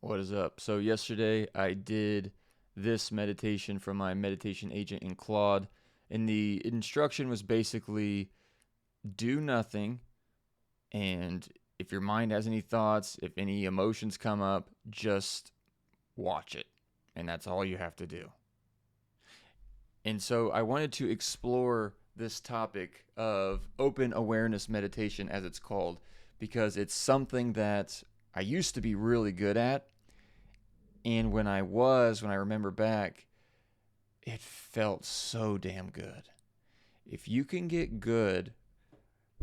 What is up? So yesterday I did this meditation from my meditation agent in Claude, and the instruction was basically do nothing, and if your mind has any thoughts, if any emotions come up, just watch it. And that's all you have to do. And so I wanted to explore this topic of open awareness meditation, as it's called, because it's something that I used to be really good at. And when I remember back, it felt so damn good. If you can get good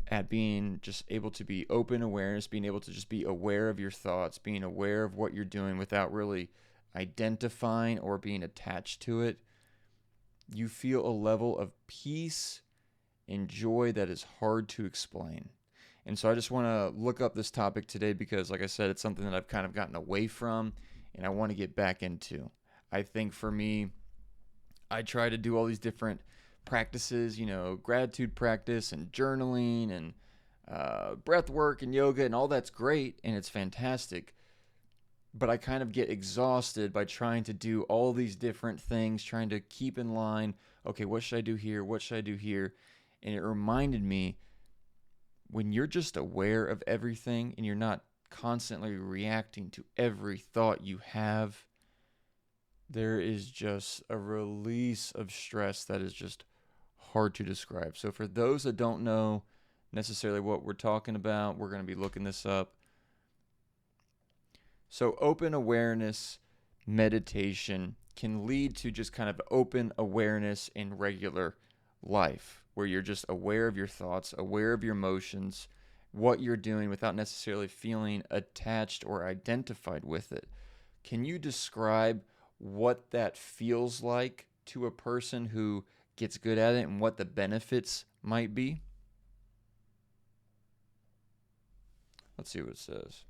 at being just able to be open awareness, being able to just be aware of your thoughts, being aware of what you're doing without really identifying or being attached to it, you feel a level of peace and joy that is hard to explain. And so I just want to look up this topic today because, like I said, it's something that I've kind of gotten away from and I want to get back into. I think for me, I try to do all these different practices, gratitude practice and journaling and breath work and yoga, and all that's great and it's fantastic. But I kind of get exhausted by trying to do all these different things, trying to keep in line. Okay, what should I do here? What should I do here? And it reminded me, when you're just aware of everything and you're not constantly reacting to every thought you have, there is just a release of stress that is just hard to describe. So, for those that don't know necessarily what we're talking about, we're going to be looking this up. So, open awareness meditation can lead to just kind of open awareness in regular life, where you're just aware of your thoughts, aware of your emotions, what you're doing without necessarily feeling attached or identified with it. Can you describe what that feels like to a person who gets good at it and what the benefits might be? Let's see what it says.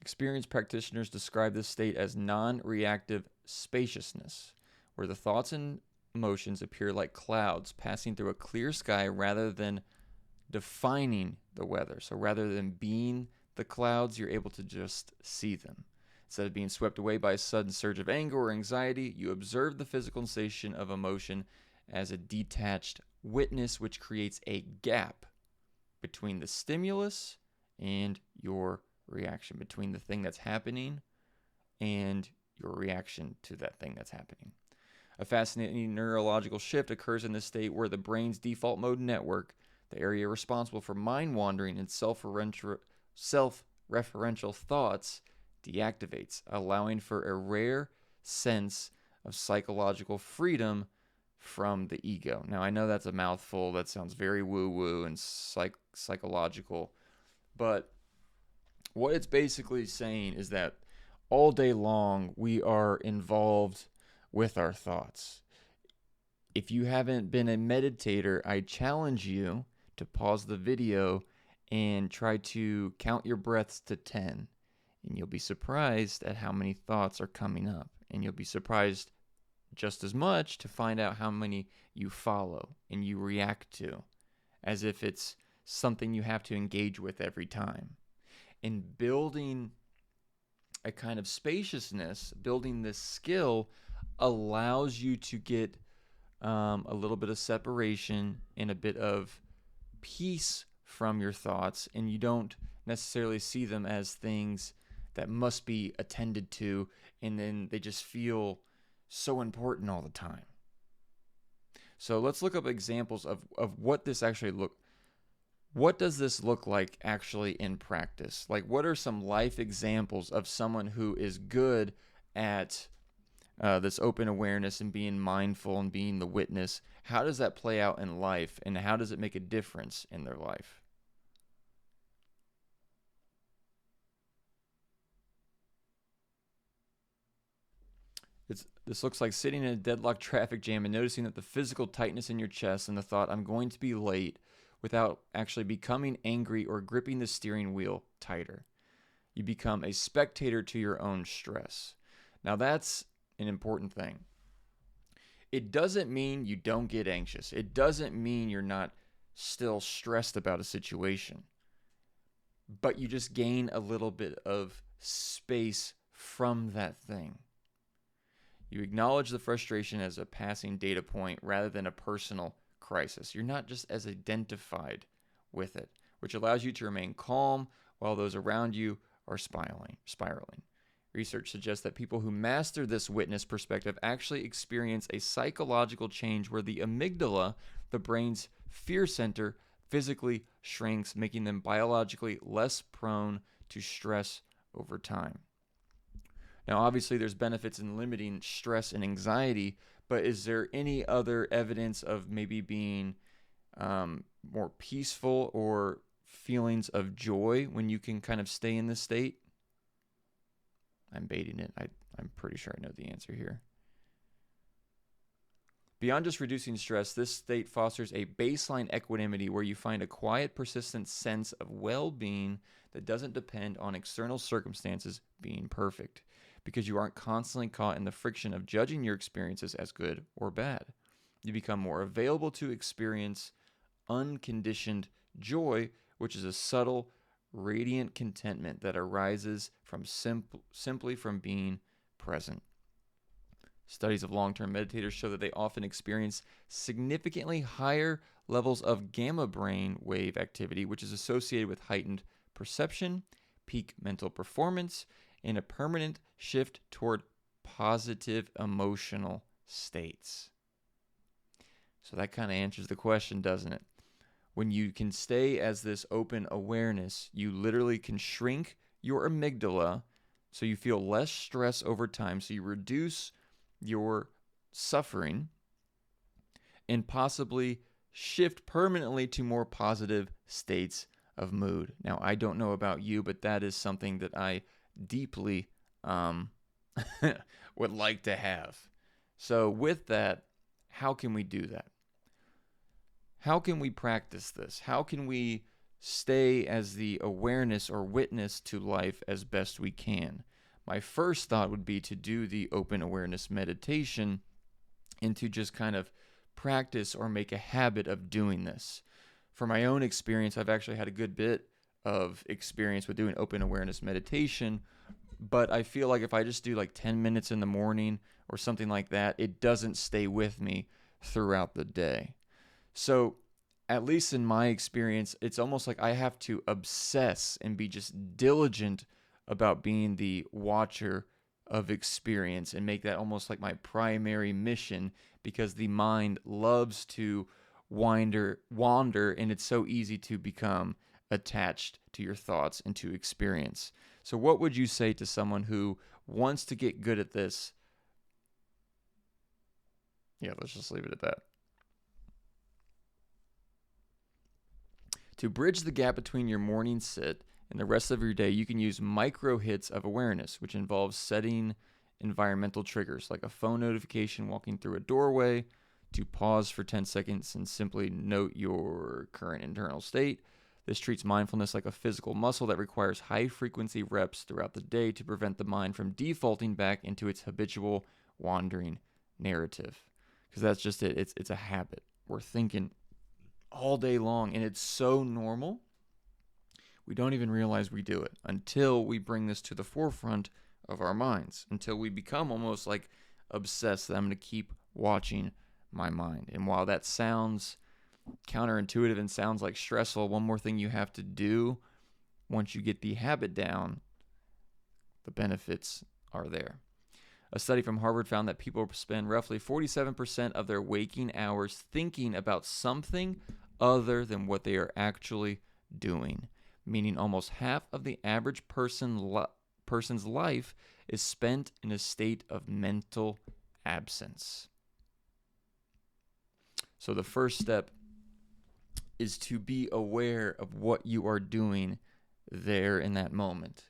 Experienced practitioners describe this state as non-reactive spaciousness, where the thoughts and emotions appear like clouds passing through a clear sky rather than defining the weather. So rather than being the clouds, you're able to just see them. Instead of being swept away by a sudden surge of anger or anxiety, you observe the physical sensation of emotion as a detached witness, which creates a gap between the stimulus and your reaction, between the thing that's happening and your reaction to that thing that's happening. A fascinating neurological shift occurs in this state where the brain's default mode network, the area responsible for mind wandering and self-referential thoughts, deactivates, allowing for a rare sense of psychological freedom from the ego. Now, I know that's a mouthful. That sounds very woo-woo and psychological, but what it's basically saying is that all day long we are involved with our thoughts. If you haven't been a meditator, I challenge you to pause the video and try to count your breaths to 10. And you'll be surprised at how many thoughts are coming up. And you'll be surprised just as much to find out how many you follow and you react to, as if it's something you have to engage with every time. And building a kind of spaciousness, building this skill allows you to get a little bit of separation and a bit of peace from your thoughts, and you don't necessarily see them as things that must be attended to, and then they just feel so important all the time. So let's look up examples of what this actually what does this look like actually in practice? Like, what are some life examples of someone who is good at this open awareness and being mindful and being the witness? How does that play out in life, and how does it make a difference in their life? This looks like sitting in a deadlocked traffic jam and noticing that the physical tightness in your chest and the thought, I'm going to be late, without actually becoming angry or gripping the steering wheel tighter. You become a spectator to your own stress. Now, that's an important thing. It doesn't mean you don't get anxious. It doesn't mean you're not still stressed about a situation. but you just gain a little bit of space from that thing. You acknowledge the frustration as a passing data point rather than a personal crisis. You're not just as identified with it, which allows you to remain calm while those around you are spiraling. Research suggests that people who master this witness perspective actually experience a psychological change where the amygdala, the brain's fear center, physically shrinks, making them biologically less prone to stress over time. Now, obviously, there's benefits in limiting stress and anxiety, but is there any other evidence of maybe being more peaceful or feelings of joy when you can kind of stay in this state? I'm baiting it. I'm pretty sure I know the answer here. Beyond just reducing stress, this state fosters a baseline equanimity where you find a quiet, persistent sense of well-being that doesn't depend on external circumstances being perfect, because you aren't constantly caught in the friction of judging your experiences as good or bad. You become more available to experience unconditioned joy, which is a subtle, radiant contentment that arises from simply from being present. Studies of long-term meditators show that they often experience significantly higher levels of gamma brain wave activity, which is associated with heightened perception, peak mental performance, and a permanent shift toward positive emotional states. So that kind of answers the question, doesn't it? When you can stay as this open awareness, you literally can shrink your amygdala so you feel less stress over time, so you reduce your suffering and possibly shift permanently to more positive states of mood. Now, I don't know about you, but that is something that I deeply would like to have. So with that, how can we do that? How can we practice this? How can we stay as the awareness or witness to life as best we can? My first thought would be to do the open awareness meditation and to just kind of practice or make a habit of doing this. For my own experience, I've actually had a good bit of experience with doing open awareness meditation, but I feel like if I just do like 10 minutes in the morning or something like that, it doesn't stay with me throughout the day. So at least in my experience, it's almost like I have to obsess and be just diligent about being the watcher of experience and make that almost like my primary mission, because the mind loves to wander, and it's so easy to become attached to your thoughts and to experience. So what would you say to someone who wants to get good at this? Yeah, let's just leave it at that. To bridge the gap between your morning sit and the rest of your day, you can use micro hits of awareness, which involves setting environmental triggers like a phone notification walking through a doorway, to pause for 10 seconds and simply note your current internal state. This treats mindfulness like a physical muscle that requires high-frequency reps throughout the day to prevent the mind from defaulting back into its habitual wandering narrative. Because that's just it. It's a habit. We're thinking all day long, and it's so normal. We don't even realize we do it until we bring this to the forefront of our minds, until we become almost like obsessed that I'm going to keep watching my mind. And while that sounds counterintuitive and sounds like stressful, one more thing you have to do once you get the habit down, the benefits are there. A study from Harvard found that people spend roughly 47% of their waking hours thinking about something other than what they are actually doing, meaning almost half of the average person's life is spent in a state of mental absence. So the first step is to be aware of what you are doing there in that moment.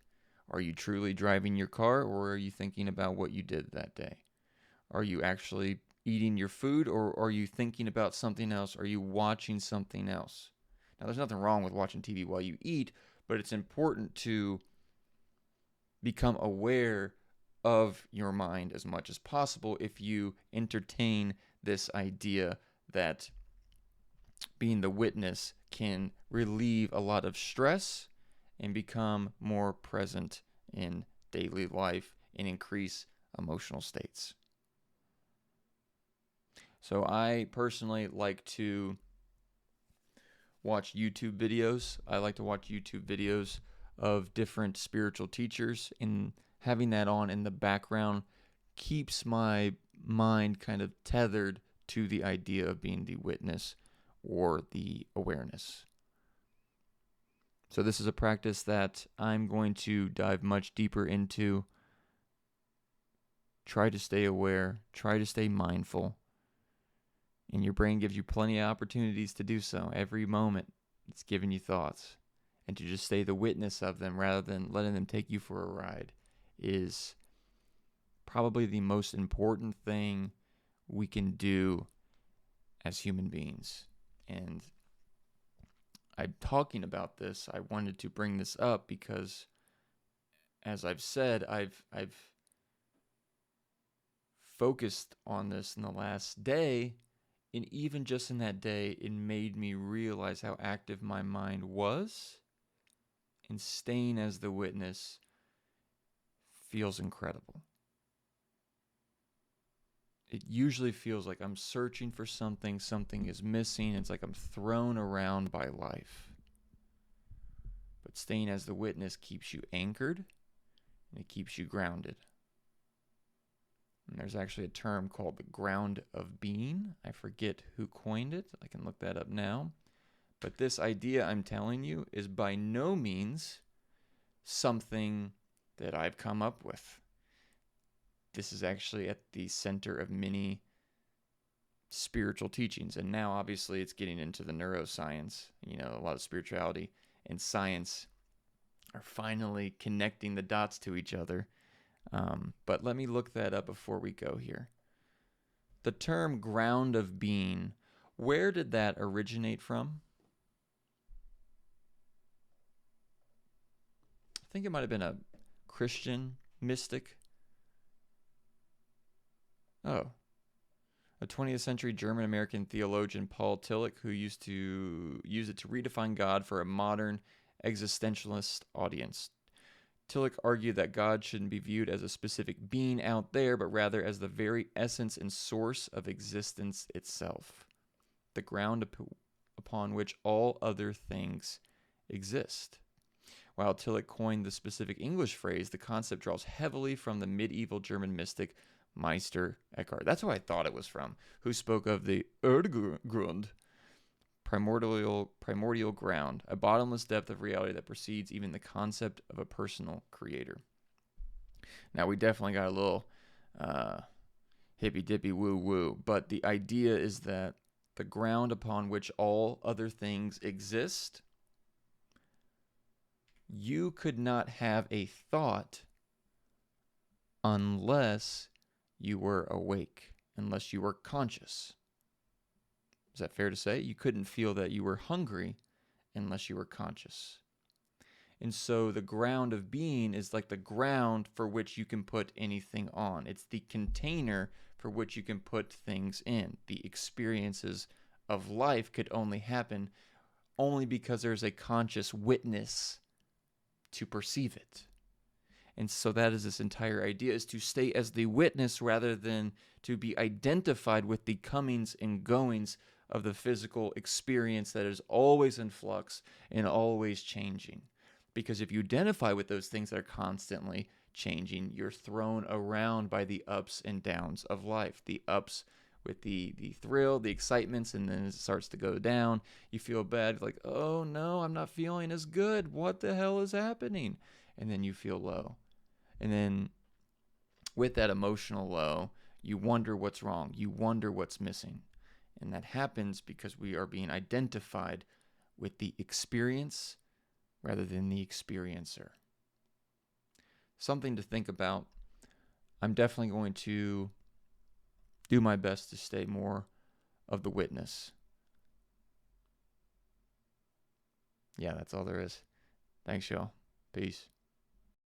Are you truly driving your car, or are you thinking about what you did that day? Are you actually eating your food, or are you thinking about something else? Are you watching something else? Now, there's nothing wrong with watching TV while you eat, but it's important to become aware of your mind as much as possible if you entertain this idea that being the witness can relieve a lot of stress and become more present in daily life and increase emotional states. So I personally like to watch YouTube videos. I like to watch YouTube videos of different spiritual teachers, and having that on in the background keeps my mind kind of tethered to the idea of being the witness or the awareness. So this is a practice that I'm going to dive much deeper into. Try to stay aware, try to stay mindful, and your brain gives you plenty of opportunities to do so. Every moment it's giving you thoughts, and to just stay the witness of them rather than letting them take you for a ride is probably the most important thing we can do as human beings. And I'm talking about this, I wanted to bring this up because, as I've said, I've focused on this in the last day, and even just in that day, it made me realize how active my mind was, and staying as the witness feels incredible. It usually feels like I'm searching for something, something is missing, it's like I'm thrown around by life. But staying as the witness keeps you anchored, and it keeps you grounded. And there's actually a term called the ground of being. I forget who coined it. I can look that up now. But this idea I'm telling you is by no means something that I've come up with. This is actually at the center of many spiritual teachings. And now, obviously, it's getting into the neuroscience. A lot of spirituality and science are finally connecting the dots to each other. But let me look that up before we go here. The term ground of being, where did that originate from? I think it might have been a Christian mystic. Oh, a 20th century German-American theologian, Paul Tillich, who used to use it to redefine God for a modern existentialist audience. Tillich argued that God shouldn't be viewed as a specific being out there, but rather as the very essence and source of existence itself, the ground upon which all other things exist. While Tillich coined the specific English phrase, the concept draws heavily from the medieval German mystic Meister Eckhart. That's who I thought it was from, who spoke of the Erdgrund, primordial ground, a bottomless depth of reality that precedes even the concept of a personal creator. Now, we definitely got a little hippy-dippy woo-woo, but the idea is that the ground upon which all other things exist, you could not have a thought unless you were awake, unless you were conscious. Is that fair to say? You couldn't feel that you were hungry unless you were conscious. And so the ground of being is like the ground for which you can put anything on. It's the container for which you can put things in. The experiences of life could only happen only because there's a conscious witness to perceive it. And so that is this entire idea, is to stay as the witness rather than to be identified with the comings and goings of the physical experience that is always in flux and always changing. Because if you identify with those things that are constantly changing, you're thrown around by the ups and downs of life. The ups with the thrill, the excitements, and then it starts to go down. You feel bad, like, oh no, I'm not feeling as good. What the hell is happening? And then you feel low. And then with that emotional low, you wonder what's wrong. You wonder what's missing. And that happens because we are being identified with the experience rather than the experiencer. Something to think about. I'm definitely going to do my best to stay more of the witness. Yeah, that's all there is. Thanks, y'all. Peace.